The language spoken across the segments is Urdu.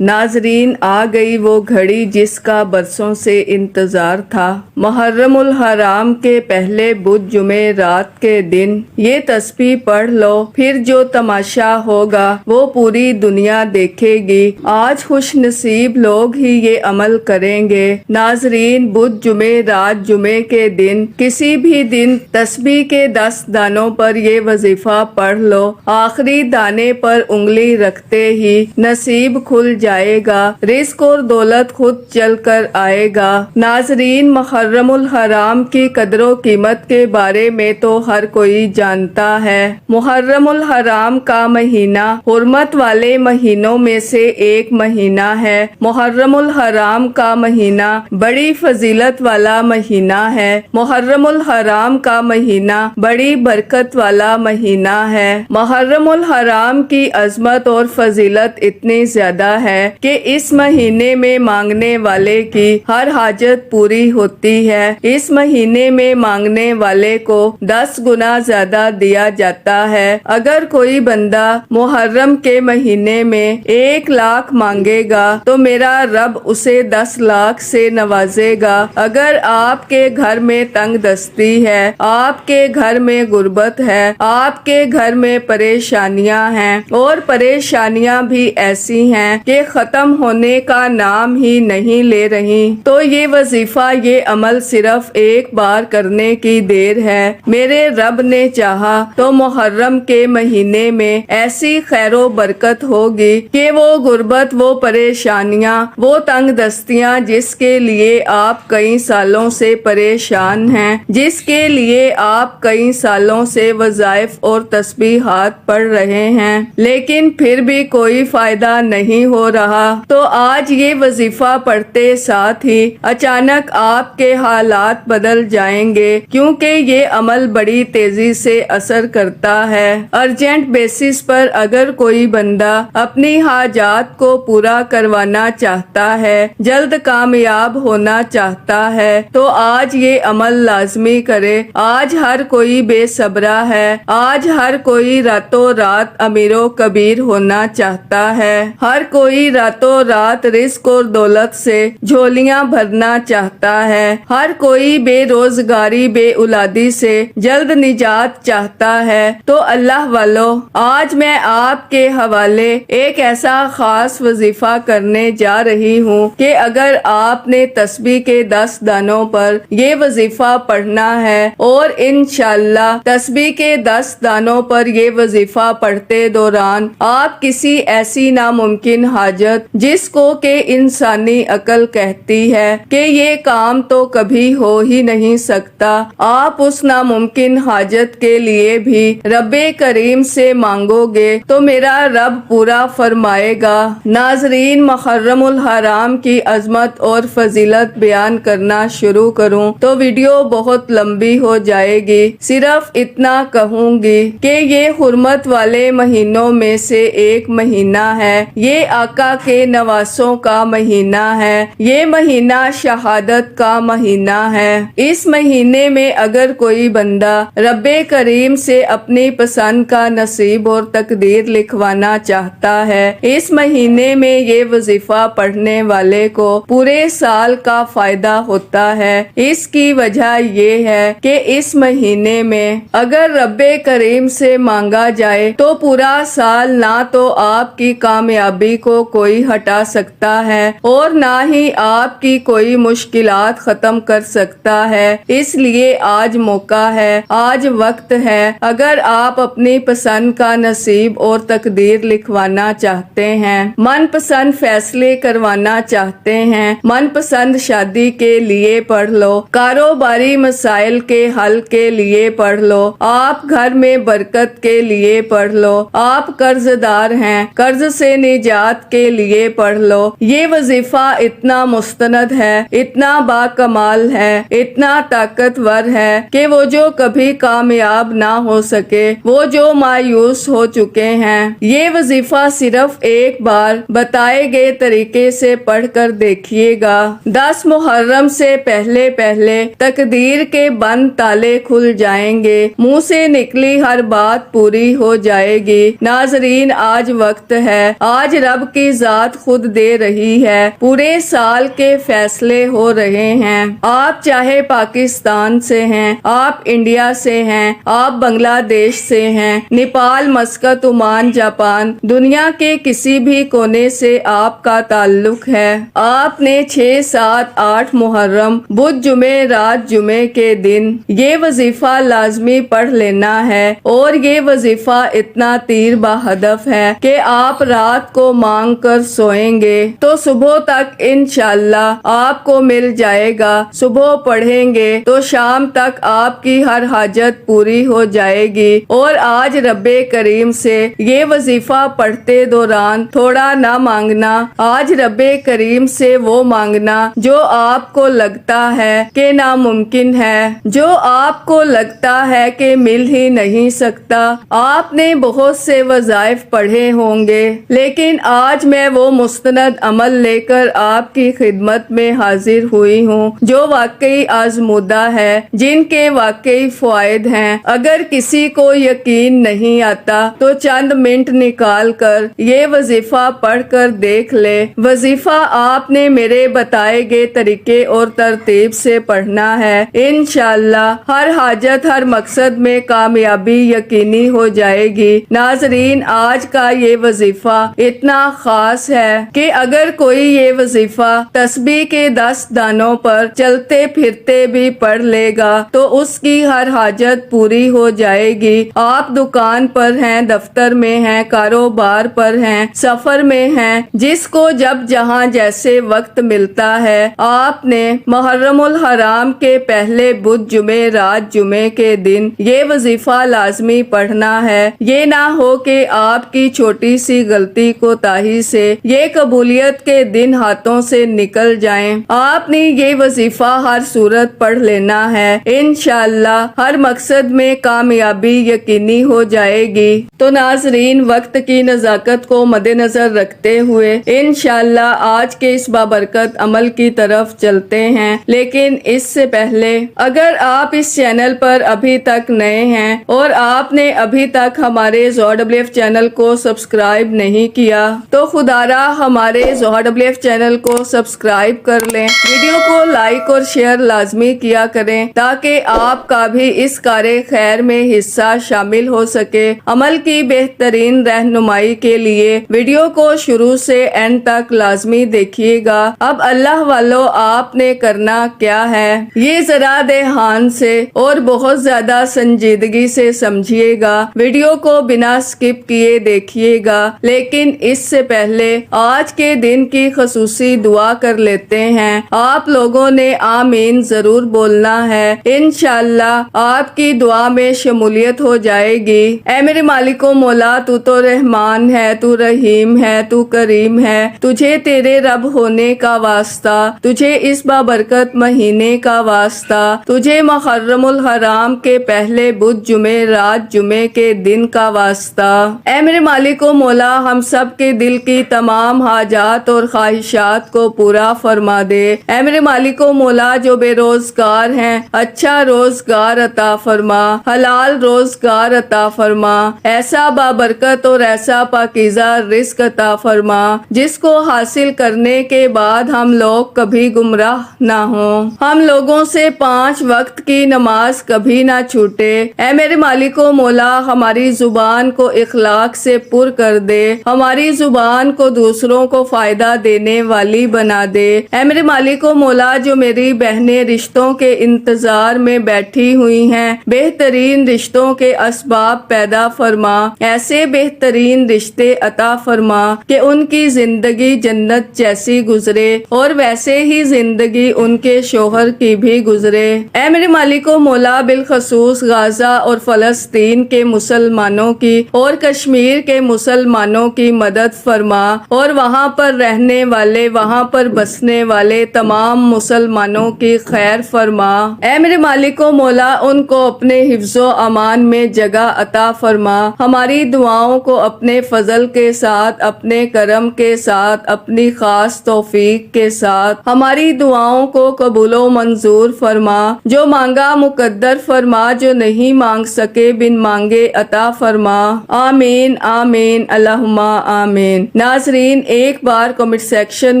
ناظرین، آ گئی وہ گھڑی جس کا برسوں سے انتظار تھا۔ محرم الحرام کے پہلے بدھ جمعے رات کے دن یہ تسبیح پڑھ لو، پھر جو تماشا ہوگا وہ پوری دنیا دیکھے گی۔ آج خوش نصیب لوگ ہی یہ عمل کریں گے۔ ناظرین، بدھ جمعے رات جمعے کے دن کسی بھی دن تسبیح کے 10 دانوں پر یہ وظیفہ پڑھ لو۔ آخری دانے پر انگلی رکھتے ہی نصیب کھل جائے گا، رزق اور دولت خود چل کر آئے گا۔ ناظرین، محرم الحرام کی قدر و قیمت کے بارے میں تو ہر کوئی جانتا ہے۔ محرم الحرام کا مہینہ حرمت والے مہینوں میں سے ایک مہینہ ہے۔ محرم الحرام کا مہینہ بڑی فضیلت والا مہینہ ہے۔ محرم الحرام کا مہینہ بڑی برکت والا مہینہ ہے۔ محرم الحرام کی عظمت اور فضیلت اتنی زیادہ ہے کہ اس مہینے میں مانگنے والے کی ہر حاجت پوری ہوتی ہے۔ اس مہینے میں مانگنے والے کو 10 گنا زیادہ دیا جاتا ہے۔ اگر کوئی بندہ محرم کے مہینے میں 1 لاکھ مانگے گا تو میرا رب اسے 10 لاکھ سے نوازے گا۔ اگر آپ کے گھر میں تنگ دستی ہے، آپ کے گھر میں غربت ہے، آپ کے گھر میں پریشانیاں ہیں اور پریشانیاں بھی ایسی ہیں کہ ختم ہونے کا نام ہی نہیں لے رہی، تو یہ وظیفہ، یہ عمل صرف ایک بار کرنے کی دیر ہے۔ میرے رب نے چاہا تو محرم کے مہینے میں ایسی خیر و برکت ہوگی کہ وہ غربت، وہ پریشانیاں، وہ تنگ دستیاں جس کے لیے آپ کئی سالوں سے پریشان ہیں، جس کے لیے آپ کئی سالوں سے وظائف اور تسبیحات پڑھ رہے ہیں لیکن پھر بھی کوئی فائدہ نہیں ہو رہا، تو آج یہ وظیفہ پڑھتے ساتھ ہی اچانک آپ کے حالات بدل جائیں گے، کیونکہ یہ عمل بڑی تیزی سے اثر کرتا ہے۔ ارجنٹ بیسس پر اگر کوئی بندہ اپنی حاجات کو پورا کروانا چاہتا ہے، جلد کامیاب ہونا چاہتا ہے، تو آج یہ عمل لازمی کرے۔ آج ہر کوئی بے صبرا ہے، آج ہر کوئی راتوں رات امیر و کبیر ہونا چاہتا ہے، ہر کوئی راتوں رات رزق اور دولت سے جھولیاں بھرنا چاہتا ہے، ہر کوئی بے روزگاری، بے اولادی سے جلد نجات چاہتا ہے۔ تو اللہ والو، آج میں آپ کے حوالے ایک ایسا خاص وظیفہ کرنے جا رہی ہوں کہ اگر آپ نے تسبیح کے 10 دانوں پر یہ وظیفہ پڑھنا ہے اور انشاءاللہ تسبیح کے 10 دانوں پر یہ وظیفہ پڑھتے دوران آپ کسی ایسی ناممکن حاجت جس کو کہ انسانی عقل کہتی ہے کہ یہ کام تو کبھی ہو ہی نہیں سکتا، آپ اس ناممکن حاجت کے لیے بھی رب کریم سے مانگو گے تو میرا رب پورا فرمائے گا۔ ناظرین، محرم الحرام کی عظمت اور فضیلت بیان کرنا شروع کروں تو ویڈیو بہت لمبی ہو جائے گی، صرف اتنا کہوں گی کہ یہ حرمت والے مہینوں میں سے ایک مہینہ ہے، یہ آقا کے نواسوں کا مہینہ ہے، یہ مہینہ شہادت کا مہینہ ہے۔ اس مہینے میں اگر کوئی بندہ رب کریم سے اپنی پسند کا نصیب اور تقدیر لکھوانا چاہتا ہے، اس مہینے میں یہ وظیفہ پڑھنے والے کو پورے سال کا فائدہ ہوتا ہے۔ اس کی وجہ یہ ہے کہ اس مہینے میں اگر رب کریم سے مانگا جائے تو پورا سال نہ تو آپ کی کامیابی کو کوئی ہٹا سکتا ہے اور نہ ہی آپ کی کوئی مشکلات ختم کر سکتا ہے۔ اس لیے آج موقع ہے، آج وقت ہے، اگر آپ اپنی پسند کا نصیب اور تقدیر لکھوانا چاہتے ہیں، من پسند فیصلے کروانا چاہتے ہیں، من پسند شادی کے لیے پڑھ لو، کاروباری مسائل کے حل کے لیے پڑھ لو، آپ گھر میں برکت کے لیے پڑھ لو، آپ قرض دار ہیں، قرض سے نجات کے لیے پڑھ لو۔ یہ وظیفہ اتنا مستند ہے، اتنا باکمال ہے، اتنا طاقتور ہے کہ وہ جو کبھی کامیاب نہ ہو سکے، وہ جو مایوس ہو چکے ہیں، یہ وظیفہ صرف ایک بار بتائے گئے طریقے سے پڑھ کر دیکھیے گا۔ 10 محرم سے پہلے پہلے تقدیر کے بند تالے کھل جائیں گے، منہ سے نکلی ہر بات پوری ہو جائے گی۔ ناظرین، آج وقت ہے، آج رب کی کی ذات خود دے رہی ہے، پورے سال کے فیصلے ہو رہے ہیں۔ آپ چاہے پاکستان سے ہیں، آپ انڈیا سے ہیں، آپ بنگلہ دیش سے ہیں، نیپال، مسقط، عمان، جاپان، دنیا کے کسی بھی کونے سے آپ کا تعلق ہے، آپ نے 6، 7، 8 محرم بدھ جمعے رات جمعے کے دن یہ وظیفہ لازمی پڑھ لینا ہے، اور یہ وظیفہ اتنا تیر بہدف ہے کہ آپ رات کو مانگ کر سوئیں گے تو صبح تک انشاءاللہ آپ کو مل جائے گا، صبح پڑھیں گے تو شام تک آپ کی ہر حاجت پوری ہو جائے گی۔ اور آج رب کریم سے یہ وظیفہ پڑھتے دوران تھوڑا نہ مانگنا، آج رب کریم سے وہ مانگنا جو آپ کو لگتا ہے کہ ناممکن ہے، جو آپ کو لگتا ہے کہ مل ہی نہیں سکتا۔ آپ نے بہت سے وظائف پڑھے ہوں گے، لیکن آج میں وہ مستند عمل لے کر آپ کی خدمت میں حاضر ہوئی ہوں جو واقعی آزمودہ ہے، جن کے واقعی فوائد ہیں۔ اگر کسی کو یقین نہیں آتا تو چند منٹ نکال کر یہ وظیفہ پڑھ کر دیکھ لے۔ وظیفہ آپ نے میرے بتائے گئے طریقے اور ترتیب سے پڑھنا ہے، انشاءاللہ ہر حاجت، ہر مقصد میں کامیابی یقینی ہو جائے گی۔ ناظرین، آج کا یہ وظیفہ اتنا خاص ہے کہ اگر کوئی یہ وظیفہ تسبیح کے 10 دانوں پر چلتے پھرتے بھی پڑھ لے گا تو اس کی ہر حاجت پوری ہو جائے گی۔ آپ دکان پر ہیں، دفتر میں ہیں، کاروبار پر ہیں، سفر میں ہیں، جس کو جب جہاں جیسے وقت ملتا ہے، آپ نے محرم الحرام کے پہلے بدھ جمعے رات جمعے کے دن یہ وظیفہ لازمی پڑھنا ہے۔ یہ نہ ہو کہ آپ کی چھوٹی سی غلطی کوتاہی سے یہ قبولیت کے دن ہاتھوں سے نکل جائیں۔ آپ نے یہ وظیفہ ہر صورت پڑھ لینا ہے، انشاءاللہ ہر مقصد میں کامیابی یقینی ہو جائے گی۔ تو ناظرین، وقت کی نزاکت کو مد نظر رکھتے ہوئے انشاءاللہ آج کے اس بابرکت عمل کی طرف چلتے ہیں، لیکن اس سے پہلے اگر آپ اس چینل پر ابھی تک نئے ہیں اور آپ نے ابھی تک ہمارے ZOHRWF چینل کو سبسکرائب نہیں کیا تو خدا را ہمارے ZOHRWF چینل کو سبسکرائب کر لیں، ویڈیو کو لائک اور شیئر لازمی کیا کریں تاکہ آپ کا بھی اس کار خیر میں حصہ شامل ہو سکے۔ عمل کی بہترین رہنمائی کے لیے ویڈیو کو شروع سے اینڈ تک لازمی دیکھیے گا۔ اب اللہ والو، آپ نے کرنا کیا ہے، یہ ذرا دھیان سے اور بہت زیادہ سنجیدگی سے سمجھیے گا، ویڈیو کو بنا سکپ کیے دیکھیے گا۔ لیکن اس سے پہلے آج کے دن کی خصوصی دعا کر لیتے ہیں۔ آپ لوگوں نے آمین ضرور بولنا ہے، انشاءاللہ آپ کی دعا میں شمولیت ہو جائے گی۔ اے میرے مالک و مولا، تو رحمان ہے، تو رحیم ہے، تو کریم ہے، تجھے تیرے رب ہونے کا واسطہ، تجھے اس بابرکت مہینے کا واسطہ، تجھے محرم الحرام کے پہلے بدھ جمعے رات جمعے کے دن کا واسطہ۔ اے میرے مالک و مولا، ہم سب کے دل کی تمام حاجات اور خواہشات کو پورا فرما دے۔ اے میرے مالک و مولا، جو بے روزگار ہیں، اچھا روزگار عطا فرما، حلال روزگار عطا فرما، ایسا بابرکت اور ایسا پاکیزہ رزق عطا فرما جس کو حاصل کرنے کے بعد ہم لوگ کبھی گمراہ نہ ہوں، ہم لوگوں سے 5 وقت کی نماز کبھی نہ چھوٹے۔ اے میرے مالک و مولا، ہماری زبان کو اخلاق سے پر کر دے، ہماری زبان کو دوسروں کو فائدہ دینے والی بنا دے۔ اے میرے مالک و مولا، جو میری بہنیں رشتوں کے انتظار میں بیٹھی ہوئی ہیں، بہترین رشتوں کے اسباب پیدا فرما، ایسے بہترین رشتے عطا فرما کہ ان کی زندگی جنت جیسی گزرے اور ویسے ہی زندگی ان کے شوہر کی بھی گزرے۔ اے میرے مالک و مولا، بالخصوص غزہ اور فلسطین کے مسلمانوں کی اور کشمیر کے مسلمانوں کی مدد فرما، اور وہاں پر رہنے والے، وہاں پر بسنے والے تمام مسلمانوں کی خیر فرما۔ اے میرے مالک و مولا، ان کو اپنے حفظ و امان میں جگہ عطا فرما، ہماری دعاؤں کو اپنے فضل کے ساتھ، اپنے کرم کے ساتھ، اپنی خاص توفیق کے ساتھ ہماری دعاؤں کو قبول و منظور فرما، جو مانگا مقدر فرما، جو نہیں مانگ سکے بن مانگے عطا فرما۔ آمین آمین اللہم آمین۔ ناظرین ایک بار کمنٹ سیکشن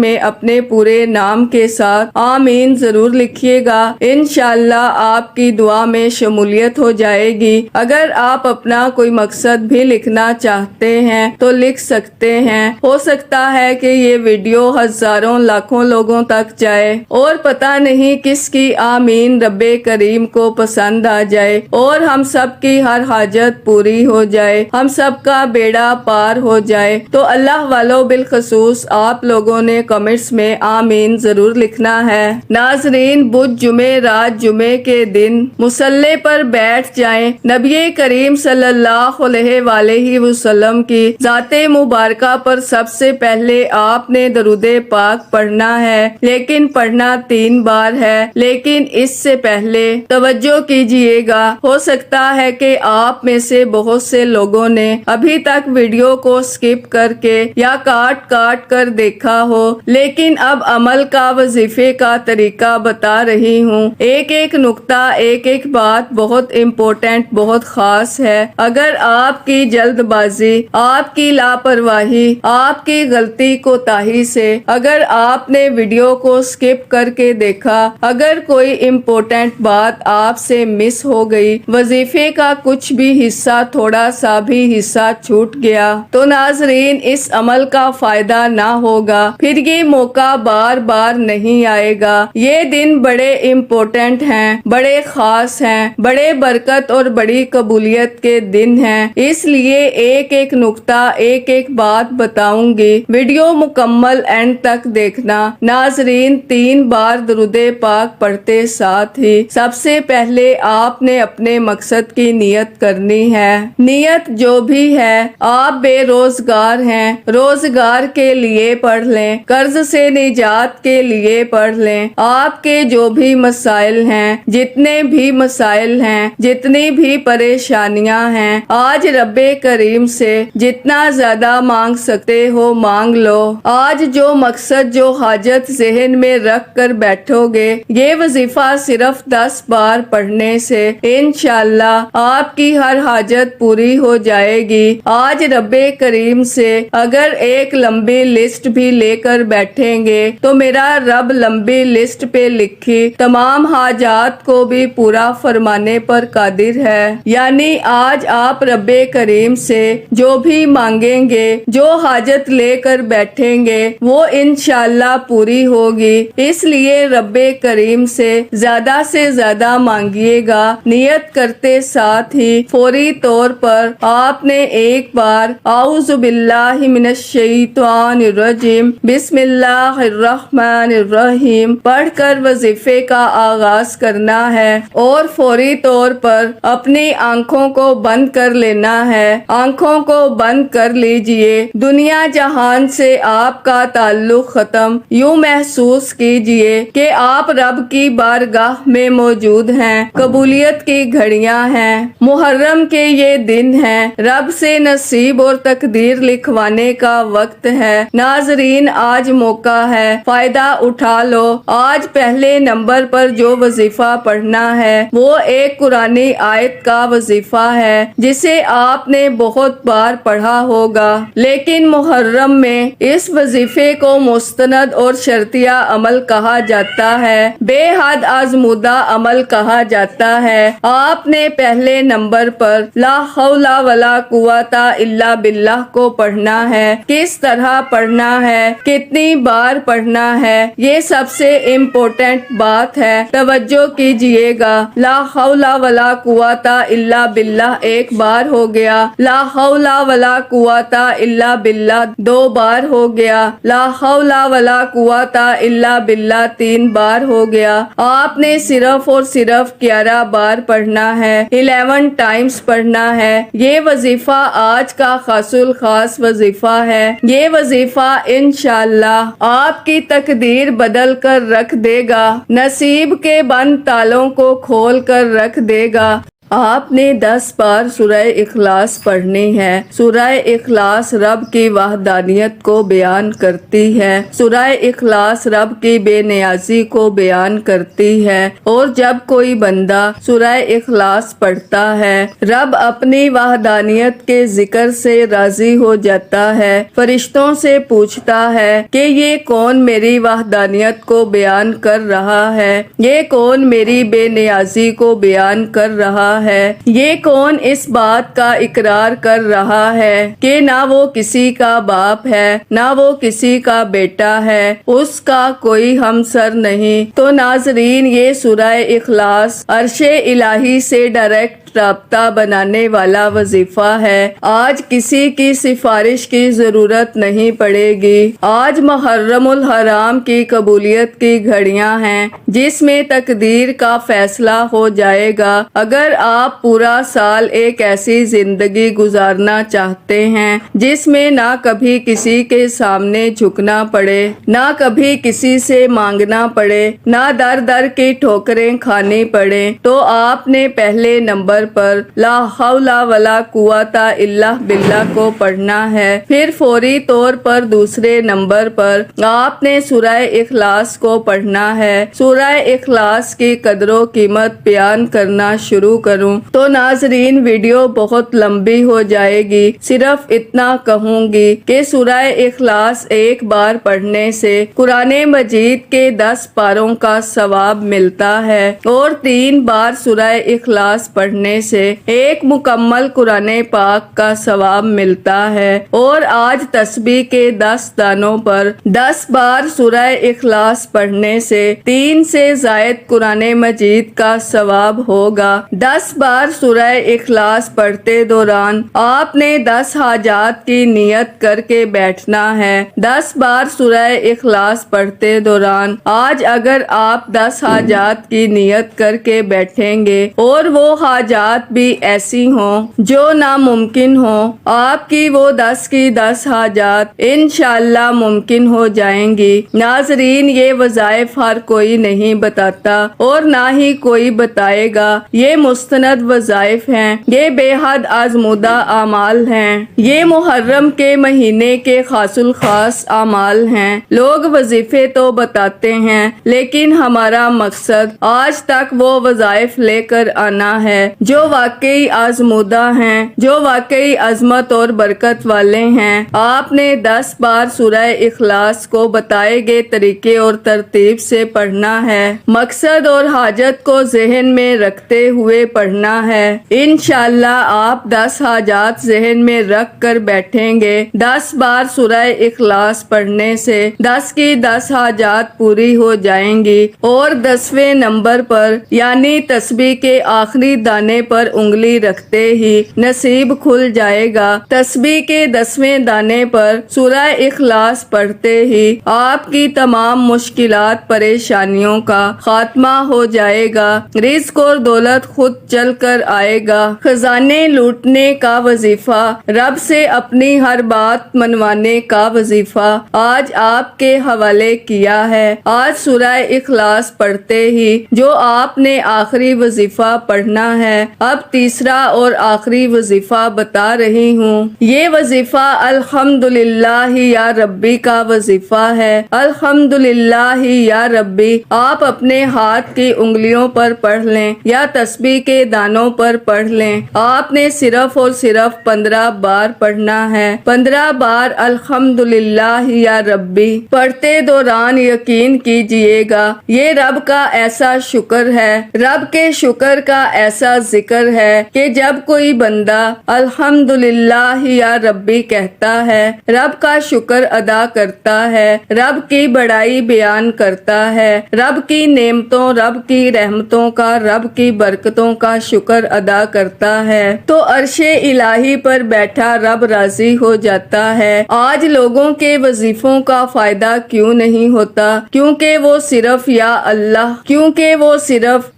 میں اپنے پورے نام کے ساتھ آمین ضرور لکھیے گا، انشاءاللہ آپ کی دعا میں شمولیت ہو جائے گی۔ اگر آپ اپنا کوئی مقصد بھی لکھنا چاہتے ہیں تو لکھ سکتے ہیں، ہو سکتا ہے کہ یہ ویڈیو ہزاروں لاکھوں لوگوں تک جائے اور پتہ نہیں کس کی آمین رب کریم کو پسند آ جائے اور ہم سب کی ہر حاجت پوری ہو جائے، ہم سب کا بیڑا پار ہو جائے۔ تو اللہ والو بالخصوص آپ لوگوں نے کمنٹس میں آمین ضرور لکھنا ہے۔ ناظرین بدھ جمعے رات جمعے کے دن مصلی پر بیٹھ جائیں، نبی کریم صلی اللہ علیہ وآلہ وسلم کی ذات مبارکہ پر سب سے پہلے آپ نے درود پاک پڑھنا ہے، لیکن پڑھنا 3 بار ہے۔ لیکن اس سے پہلے توجہ کیجئے گا، ہو سکتا ہے کہ آپ میں سے بہت سے لوگوں نے ابھی تک ویڈیو کو سکپ کر کے یا کاٹ کر دیکھا ہو، لیکن اب عمل کا وظیفے کا طریقہ بتا رہی ہوں۔ ایک نقطہ ایک بات بہت امپورٹنٹ، بہت خاص ہے۔ اگر آپ کی جلد بازی، آپ کی لاپرواہی، آپ کی غلطی کوتاہی سے اگر آپ نے ویڈیو کو سکپ کر کے دیکھا، اگر کوئی امپورٹنٹ بات آپ سے مس ہو گئی، وظیفے کا کچھ بھی حصہ، تھوڑا سا بھی حصہ چھوٹ گیا، تو ناظرین اس عمل کا فائدہ نہ ہوگا، پھر یہ موقع بار بار نہیں آئے گا۔ یہ دن بڑے امپورٹنٹ ہیں، بڑے خاص ہیں، بڑے برکت اور بڑی قبولیت کے دن ہیں، اس لیے ایک نقطہ ایک بات بتاؤں گی، ویڈیو مکمل اینڈ تک دیکھنا۔ ناظرین 3 بار درود پاک پڑھتے ساتھ ہی سب سے پہلے آپ نے اپنے مقصد کی نیت کرنی ہے۔ نیت جو بھی ہے، آپ بے روزگار ہیں، روزگار کے لیے پڑھ لیں، قرض سے نجات کے لیے پڑھ لیں، آپ کے جو بھی مسائل ہیں، جتنے بھی مسائل ہیں، جتنی بھی پریشانیاں ہیں، آج رب کریم سے جتنا زیادہ مانگ سکتے ہو مانگ لو۔ آج جو مقصد، جو حاجت ذہن میں رکھ کر بیٹھو گے، یہ وظیفہ صرف 10 بار پڑھنے سے انشاءاللہ آپ کی ہر حاجت پوری ہو جائے گی۔ آج رب کریم سے اگر ایک لمبی لسٹ بھی لے کر بیٹھیں گے تو میرا رب لمبی لسٹ پہ لکھی تمام حاجات کو بھی پورا فرمانے پر قادر ہے۔ یعنی آج آپ رب کریم سے جو بھی مانگیں گے، جو حاجت لے کر بیٹھیں گے، وہ انشاءاللہ پوری ہوگی۔ اس لیے رب کریم سے زیادہ مانگیے گا۔ نیت کرتے ساتھ ہی فوری طور پر آپ نے ایک بار اعوذ باللہ من الشیطان الرجیم بسم اللہ الرحمن الرحیم پڑھ کر وظیفے کا آغاز کرنا ہے اور فوری طور پر اپنی آنکھوں کو بند کر لینا ہے۔ آنکھوں کو بند کر لیجئے، دنیا جہان سے آپ کا تعلق ختم، یوں محسوس کیجئے کہ آپ رب کی بارگاہ میں موجود ہیں، قبولیت کی گھڑیاں ہیں، محرم کے یہ دن ہیں، رب سے نصیب اور تقدیر لکھوانے کا وقت ہے۔ ناظرین آج موقع ہے، فائدہ اٹھا لو۔ آج پہلے نمبر پر جو وظیفہ پڑھنا ہے وہ ایک قرآنی آیت کا وظیفہ ہے جسے آپ نے بہت بار پڑھا ہوگا، لیکن محرم میں اس وظیفے کو مستند اور شرطیہ عمل کہا جاتا ہے، بے حد آزمودہ عمل کہا جاتا ہے۔ آپ نے پہلے نمبر پر لا حول ولا قوت الا باللہ کو پڑھنا ہے۔ کس طرح پڑھنا ہے، کتنی بار پڑھنا ہے، یہ سب سے امپورٹنٹ بات ہے، توجہ کیجئے گا۔ لا حول ولا قوت الا باللہ 1 بار ہو گیا، لا حول ولا قوت الا باللہ 2 بار ہو گیا، لا حول ولا قوت الا باللہ 3 بار ہو گیا۔ آپ نے صرف اور صرف 11 بار پڑھنا ہے، 11 ٹائمز پڑھنا ہے۔ یہ وظیفہ آج کا خاص الخاص وظیفہ ہے۔ یہ وظیفہ انشاءاللہ آپ کی تقدیر بدل کر رکھ دے گا، نصیب کے بند تالوں کو کھول کر رکھ دے گا۔ آپ نے 10 بار سورہ اخلاص پڑھنی ہے۔ سورہ اخلاص رب کی وحدانیت کو بیان کرتی ہے۔ سورہ اخلاص رب کی بے نیازی کو بیان کرتی ہے، اور جب کوئی بندہ سورہ اخلاص پڑھتا ہے، رب اپنی وحدانیت کے ذکر سے راضی ہو جاتا ہے، فرشتوں سے پوچھتا ہے کہ یہ کون میری وحدانیت کو بیان کر رہا ہے، یہ کون میری بے نیازی کو بیان کر رہا ہے، یہ کون اس بات کا اقرار کر رہا ہے کہ نہ وہ کسی کا باپ ہے، نہ وہ کسی کا بیٹا ہے، اس کا کوئی ہمسر نہیں۔ تو ناظرین، یہ سورہ اخلاص عرش الہی سے ڈائریکٹ رابطہ بنانے والا وظیفہ ہے۔ آج کسی کی سفارش کی ضرورت نہیں پڑے گی۔ آج محرم الحرام کی قبولیت کی گھڑیاں ہیں، جس میں تقدیر کا فیصلہ ہو جائے گا۔ اگر آپ پورا سال ایک ایسی زندگی گزارنا چاہتے ہیں جس میں نہ کبھی کسی کے سامنے جھکنا پڑے، نہ کبھی کسی سے مانگنا پڑے، نہ در در کی ٹھوکریں کھانی پڑے، تو آپ نے پہلے نمبر پر لا حول ولا قوت الا باللہ کو پڑھنا ہے۔ پھر فوری طور پر دوسرے نمبر پر آپ نے سورہ اخلاص کو پڑھنا ہے۔ سورہ اخلاص کی قدر و قیمت بیان کرنا شروع کروں تو ناظرین ویڈیو بہت لمبی ہو جائے گی۔ صرف اتنا کہوں گی کہ سورہ اخلاص ایک بار پڑھنے سے قرآن مجید کے 10 پاروں کا ثواب ملتا ہے، اور 3 بار سورہ اخلاص پڑھنے سے ایک مکمل قرآن پاک کا ثواب ملتا ہے۔ اور آج تسبیح کے 10 دانوں پر 10 بار سورہ اخلاص پڑھنے سے 3 سے زائد قرآن مجید کا ثواب ہوگا۔ 10 بار سورہ اخلاص پڑھتے دوران آپ نے 10 حاجات کی نیت کر کے بیٹھنا ہے۔ 10 بار سورہ اخلاص پڑھتے دوران آج اگر آپ 10 حاجات کی نیت کر کے بیٹھیں گے اور وہ حاجات بھی ایسی ہوں جو ناممکن ہوں، آپ کی وہ 10 کی 10 حاجات انشاءاللہ ممکن ہو جائیں گی۔ ناظرین، یہ وظائف ہر کوئی نہیں بتاتا اور نہ ہی کوئی بتائے گا۔ یہ مستند وظائف ہیں، یہ بے حد آزمودہ اعمال ہیں، یہ محرم کے مہینے کے خاص الخاص اعمال ہیں۔ لوگ وظیفے تو بتاتے ہیں، لیکن ہمارا مقصد آج تک وہ وظائف لے کر آنا ہے جو واقعی آزمودہ ہیں، جو واقعی عظمت اور برکت والے ہیں۔ آپ نے 10 بار سورہ اخلاص کو بتائے گئے طریقے اور ترتیب سے پڑھنا ہے، مقصد اور حاجت کو ذہن میں رکھتے ہوئے پڑھنا ہے۔ انشاءاللہ آپ 10 حاجات ذہن میں رکھ کر بیٹھیں گے۔ 10 بار سورہ اخلاص پڑھنے سے 10 کی 10 حاجات پوری ہو جائیں گی، اور 10ویں نمبر پر یعنی تسبیح کے آخری دانے پر انگلی رکھتے ہی نصیب کھل جائے گا۔ تسبیح کے 10ویں دانے پر سورہ اخلاص پڑھتے ہی آپ کی تمام مشکلات پریشانیوں کا خاتمہ ہو جائے گا، رزق اور دولت خود چل کر آئے گا۔ خزانے لوٹنے کا وظیفہ، رب سے اپنی ہر بات منوانے کا وظیفہ آج آپ کے حوالے کیا ہے۔ آج سورہ اخلاص پڑھتے ہی جو آپ نے آخری وظیفہ پڑھنا ہے، اب تیسرا اور آخری وظیفہ بتا رہی ہوں۔ یہ وظیفہ الحمدللہ یا ربی کا وظیفہ ہے۔ الحمدللہ یا ربی آپ اپنے ہاتھ کی انگلیوں پر پڑھ لیں یا تسبیح کے دانوں پر پڑھ لیں۔ آپ نے صرف اور صرف 15 بار پڑھنا ہے۔ 15 بار الحمدللہ یا ربی پڑھتے دوران یقین کیجئے گا، یہ رب کا ایسا شکر ہے، رب کے شکر کا ایسا ذکر ہے کہ جب کوئی بندہ الحمدللہ یا ربی کہتا ہے، رب کا شکر ادا کرتا ہے، رب کی بڑائی بیان کرتا ہے، رب کی نعمتوں، رب کی رحمتوں کا، رب کی برکتوں کا شکر ادا کرتا ہے، تو عرش الہی پر بیٹھا رب راضی ہو جاتا ہے۔ آج لوگوں کے وظیفوں کا فائدہ کیوں نہیں ہوتا؟ کیونکہ وہ صرف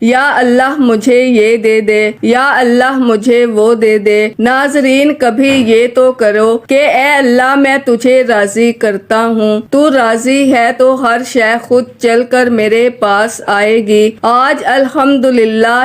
یا اللہ مجھے یہ دے دے، یا اللہ مجھے وہ دے دے۔ ناظرین، کبھی یہ تو کرو کہ اے اللہ میں تجھے راضی کرتا ہوں، تو راضی ہے تو ہر شے خود چل کر میرے پاس آئے گی۔ آج الحمدللہ